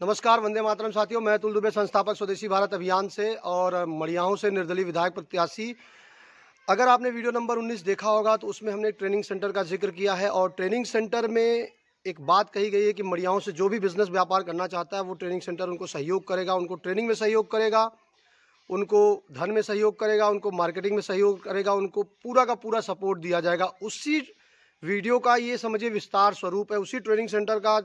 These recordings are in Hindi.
नमस्कार, वंदे मातरम साथियों। मैं अतुल दुबे, संस्थापक स्वदेशी भारत अभियान से और मड़ियाहूं से निर्दलीय विधायक प्रत्याशी। अगर आपने वीडियो नंबर 19 देखा होगा तो उसमें हमने एक ट्रेनिंग सेंटर का जिक्र किया है और ट्रेनिंग सेंटर में एक बात कही गई है कि मड़ियाहूं से जो भी बिजनेस व्यापार करना चाहता है वो ट्रेनिंग सेंटर उनको सहयोग करेगा, उनको ट्रेनिंग में सहयोग करेगा, उनको धन में सहयोग करेगा, उनको मार्केटिंग में सहयोग करेगा, उनको पूरा का पूरा सपोर्ट दिया जाएगा। उसी वीडियो का ये समझिए विस्तार स्वरूप है, उसी ट्रेनिंग सेंटर का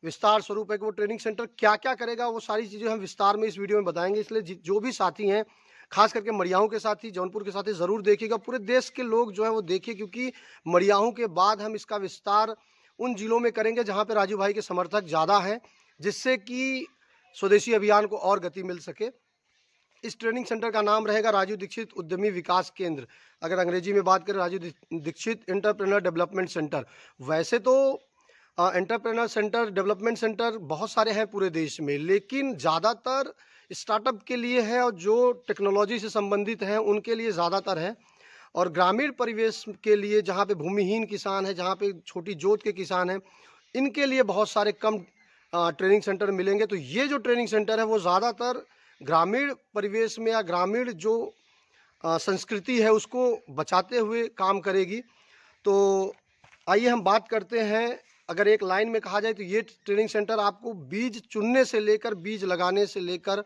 विस्तार स्वरूप है कि वो ट्रेनिंग सेंटर क्या क्या करेगा, वो सारी चीज़ें हम विस्तार में इस वीडियो में बताएंगे। इसलिए जो भी साथी हैं, खास करके मड़ियाहूं के साथी, जौनपुर के साथी, ज़रूर देखिएगा। पूरे देश के लोग जो है वो देखिए, क्योंकि मड़ियाहूं के बाद हम इसका विस्तार उन जिलों में करेंगे जहाँ पे राजू भाई के समर्थक ज़्यादा हैं, जिससे कि स्वदेशी अभियान को और गति मिल सके। इस ट्रेनिंग सेंटर का नाम रहेगा राजू दीक्षित उद्यमी विकास केंद्र। अगर अंग्रेजी में बात करें, Raju Dikshit entrepreneur development centre. वैसे तो एंटरप्रेन्योर सेंटर, डेवलपमेंट सेंटर बहुत सारे हैं पूरे देश में, लेकिन ज़्यादातर स्टार्टअप के लिए है और जो टेक्नोलॉजी से संबंधित हैं उनके लिए ज़्यादातर है। और ग्रामीण परिवेश के लिए, जहाँ पे भूमिहीन किसान है, जहाँ पे छोटी जोत के किसान हैं, इनके लिए बहुत सारे कम ट्रेनिंग सेंटर मिलेंगे। तो ये जो ट्रेनिंग सेंटर है वो ज़्यादातर ग्रामीण परिवेश में या ग्रामीण जो संस्कृति है उसको बचाते हुए काम करेगी। तो आइए हम बात करते हैं। अगर एक लाइन में कहा जाए तो ये ट्रेनिंग सेंटर आपको बीज चुनने से लेकर, बीज लगाने से लेकर,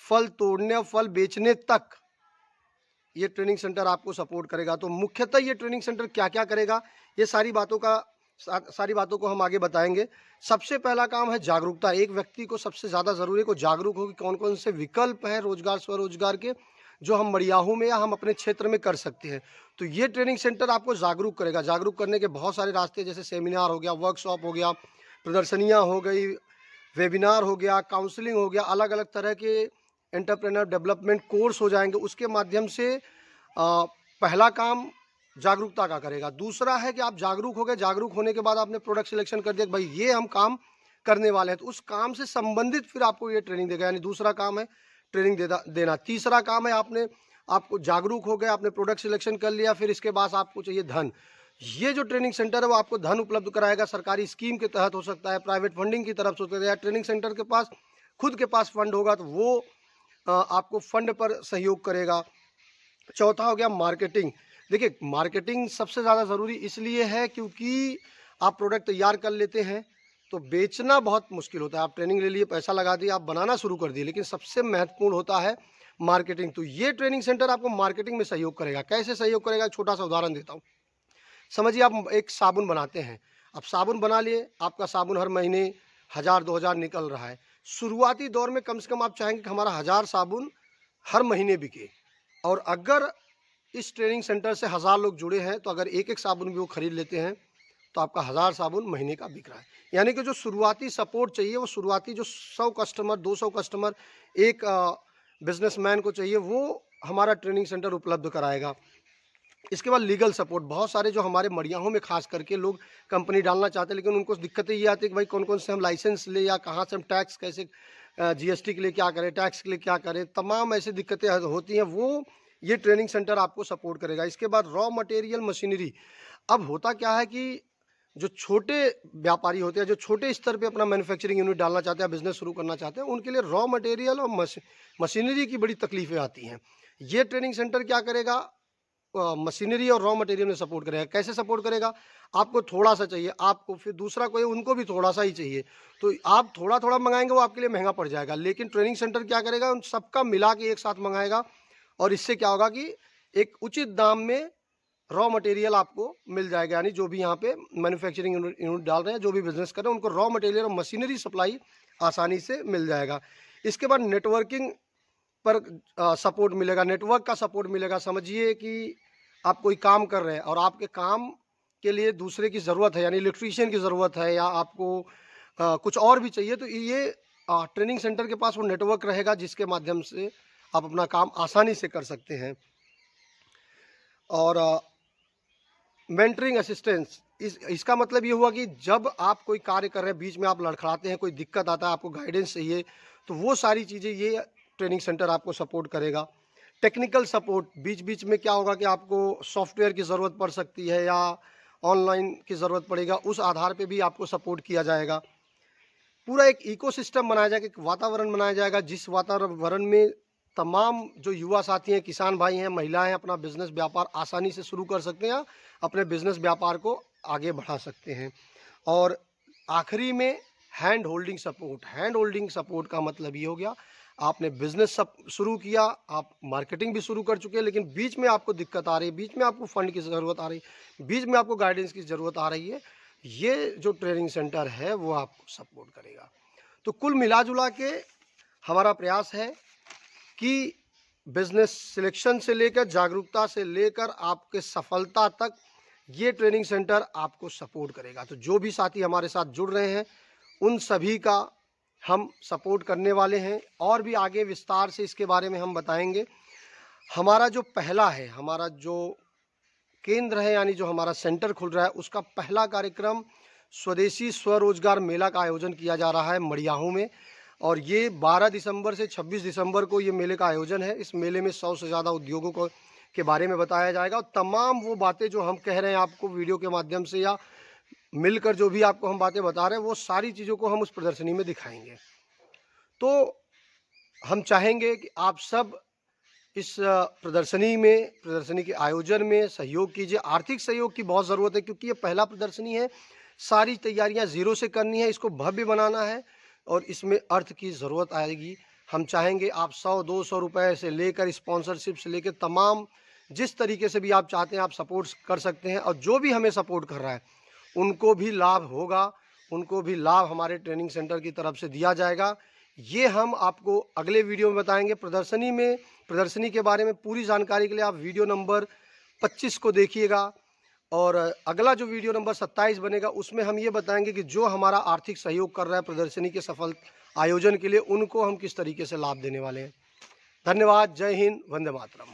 फल तोड़ने और फल बेचने तक ये ट्रेनिंग सेंटर आपको सपोर्ट करेगा। तो मुख्यतः ये ट्रेनिंग सेंटर क्या क्या करेगा, ये सारी बातों को हम आगे बताएंगे। सबसे पहला काम है जागरूकता। एक व्यक्ति को सबसे ज़्यादा ज़रूरी है को जागरूक हो कि कौन कौन से विकल्प हैं रोजगार, स्वरोजगार के, जो हम मड़ियाहूं में या हम अपने क्षेत्र में कर सकते हैं। तो ये ट्रेनिंग सेंटर आपको जागरूक करेगा। जागरूक करने के बहुत सारे रास्ते, जैसे सेमिनार हो गया, वर्कशॉप हो गया, प्रदर्शनियाँ हो गई, वेबिनार हो गया, काउंसलिंग हो गया, अलग अलग तरह के एंटरप्रेन्योर डेवलपमेंट कोर्स हो जाएंगे। उसके माध्यम से पहला काम जागरूकता का करेगा। दूसरा है कि आप जागरूक हो गए, जागरूक होने के बाद आपने प्रोडक्ट सिलेक्शन कर दिया कि भाई ये हम काम करने वाले हैं, तो उस काम से संबंधित फिर आपको ये ट्रेनिंग देगा। यानी दूसरा काम है ट्रेनिंग देना। तीसरा काम है आपको जागरूक हो गए, आपने प्रोडक्ट सिलेक्शन कर लिया, फिर इसके बाद आपको चाहिए धन। ये जो ट्रेनिंग सेंटर है वो आपको धन उपलब्ध कराएगा। सरकारी स्कीम के तहत हो सकता है, प्राइवेट फंडिंग की तरफ से हो सकता है, ट्रेनिंग सेंटर के पास खुद के पास फंड होगा तो वो आपको फंड पर सहयोग करेगा। चौथा हो गया मार्केटिंग। देखिए, मार्केटिंग सबसे ज़्यादा ज़रूरी इसलिए है क्योंकि आप प्रोडक्ट तैयार कर लेते हैं तो बेचना बहुत मुश्किल होता है। आप ट्रेनिंग ले लिए, पैसा लगा दिया, आप बनाना शुरू कर दिए, लेकिन सबसे महत्वपूर्ण होता है मार्केटिंग। तो ये ट्रेनिंग सेंटर आपको मार्केटिंग में सहयोग करेगा। कैसे सहयोग करेगा, छोटा सा उदाहरण देता हूँ। समझिए आप एक साबुन बनाते हैं। अब साबुन बना लिए, आपका साबुन हर महीने 1000-2000 निकल रहा है। शुरुआती दौर में कम से कम आप चाहेंगे कि हमारा 1000 साबुन हर महीने बिके। और अगर इस ट्रेनिंग सेंटर से 1000 लोग जुड़े हैं तो अगर एक एक साबुन भी वो खरीद लेते हैं तो आपका 1000 साबुन महीने का बिक रहा है। यानी कि जो शुरुआती सपोर्ट चाहिए, वो शुरुआती जो 100 कस्टमर, 200 कस्टमर एक बिजनेसमैन को चाहिए, वो हमारा ट्रेनिंग सेंटर उपलब्ध कराएगा। इसके बाद लीगल सपोर्ट। बहुत सारे जो हमारे मड़ियाहूं में खास करके लोग कंपनी डालना चाहते हैं, लेकिन उनको दिक्कतें ये आती है कि भाई कौन कौन से हम लाइसेंस ले, या कहाँ से हम टैक्स, कैसे जीएसटी के लिए क्या करें, टैक्स के लिए क्या करें, तमाम ऐसी दिक्कतें होती हैं। वो ये ट्रेनिंग सेंटर आपको सपोर्ट करेगा। इसके बाद रॉ मटेरियल, मशीनरी। अब होता क्या है कि जो छोटे व्यापारी होते हैं, जो छोटे स्तर पे अपना मैन्युफैक्चरिंग यूनिट डालना चाहते हैं, बिजनेस शुरू करना चाहते हैं, उनके लिए रॉ मटेरियल और मशीनरी की बड़ी तकलीफें आती हैं। ये ट्रेनिंग सेंटर क्या करेगा, मशीनरी और रॉ मटेरियल में सपोर्ट करेगा। कैसे सपोर्ट करेगा, आपको थोड़ा सा चाहिए, आपको फिर दूसरा कोई, उनको भी थोड़ा सा ही चाहिए, तो आप थोड़ा थोड़ा मंगाएंगे, वो आपके लिए महंगा पड़ जाएगा। लेकिन ट्रेनिंग सेंटर क्या करेगा, उन सबका मिला के एक साथ मंगाएगा और इससे क्या होगा कि एक उचित दाम में रॉ मटेरियल आपको मिल जाएगा। यानी जो भी यहाँ पे मैन्युफैक्चरिंग यूनिट डाल रहे हैं, जो भी बिजनेस कर रहे हैं, उनको रॉ मटेरियल और मशीनरी सप्लाई आसानी से मिल जाएगा। इसके बाद नेटवर्किंग पर सपोर्ट मिलेगा, नेटवर्क का सपोर्ट मिलेगा। समझिए कि आप कोई काम कर रहे हैं और आपके काम के लिए दूसरे की ज़रूरत है, यानी इलेक्ट्रीशियन की ज़रूरत है, या आपको कुछ और भी चाहिए, तो ये ट्रेनिंग सेंटर के पास वो नेटवर्क रहेगा जिसके माध्यम से आप अपना काम आसानी से कर सकते हैं। और मेंटरिंग असिस्टेंस, इसका मतलब ये हुआ कि जब आप कोई कार्य कर रहे हैं, बीच में आप लड़खड़ाते हैं, कोई दिक्कत आता है, आपको गाइडेंस चाहिए, तो वो सारी चीज़ें ये ट्रेनिंग सेंटर आपको सपोर्ट करेगा। टेक्निकल सपोर्ट, बीच बीच में क्या होगा कि आपको सॉफ्टवेयर की ज़रूरत पड़ सकती है या ऑनलाइन की ज़रूरत पड़ेगा, उस आधार पे भी आपको सपोर्ट किया जाएगा। पूरा एक इकोसिस्टम बनाया जाएगा, एक वातावरण बनाया जाएगा, जिस वातावरण में तमाम जो युवा साथी हैं, किसान भाई हैं, महिलाएं अपना बिजनेस व्यापार आसानी से शुरू कर सकते हैं, अपने बिजनेस व्यापार को आगे बढ़ा सकते हैं। और आखिरी में hand holding support. Hand holding support का मतलब ये हो गया, आपने बिजनेस सब शुरू किया, आप मार्केटिंग भी शुरू कर चुके हैं, लेकिन बीच में आपको दिक्कत आ रही है, बीच में आपको फंड की ज़रूरत आ रही है, बीच में आपको गाइडेंस की ज़रूरत आ रही है, ये जो ट्रेनिंग सेंटर है वो आपको सपोर्ट करेगा। तो कुल मिला जुला के हमारा प्रयास है कि बिजनेस सिलेक्शन से लेकर, जागरूकता से लेकर आपके सफलता तक ये ट्रेनिंग सेंटर आपको सपोर्ट करेगा। तो जो भी साथी हमारे साथ जुड़ रहे हैं उन सभी का हम सपोर्ट करने वाले हैं, और भी आगे विस्तार से इसके बारे में हम बताएंगे। हमारा जो पहला है, हमारा जो केंद्र है, यानी जो हमारा सेंटर खुल रहा है, उसका पहला कार्यक्रम स्वदेशी स्वरोजगार मेला का आयोजन किया जा रहा है मड़ियाहू में, और ये 12 दिसंबर से 26 दिसंबर को ये मेले का आयोजन है। इस मेले में 100 से ज़्यादा उद्योगों को के बारे में बताया जाएगा, और तमाम वो बातें जो हम कह रहे हैं आपको वीडियो के माध्यम से या मिलकर जो भी आपको हम बातें बता रहे हैं, वो सारी चीज़ों को हम उस प्रदर्शनी में दिखाएंगे। तो हम चाहेंगे कि आप सब इस प्रदर्शनी के आयोजन में सहयोग कीजिए। आर्थिक सहयोग की बहुत ज़रूरत है, क्योंकि ये पहला प्रदर्शनी है, सारी तैयारियां ज़ीरो से करनी है, इसको भव्य बनाना है, और इसमें अर्थ की ज़रूरत आएगी। हम चाहेंगे आप 100-200 रुपये से लेकर स्पॉन्सरशिप से लेकर तमाम जिस तरीके से भी आप चाहते हैं आप सपोर्ट कर सकते हैं, और जो भी हमें सपोर्ट कर रहा है उनको भी लाभ होगा, उनको भी लाभ हमारे ट्रेनिंग सेंटर की तरफ से दिया जाएगा। ये हम आपको अगले वीडियो में बताएंगे। प्रदर्शनी के बारे में पूरी जानकारी के लिए आप वीडियो नंबर 25 को देखिएगा, और अगला जो वीडियो नंबर 27 बनेगा उसमें हम ये बताएंगे कि जो हमारा आर्थिक सहयोग कर रहा है प्रदर्शनी के सफल आयोजन के लिए, उनको हम किस तरीके से लाभ देने वाले हैं। धन्यवाद। जय हिंद। वंदे मातरम।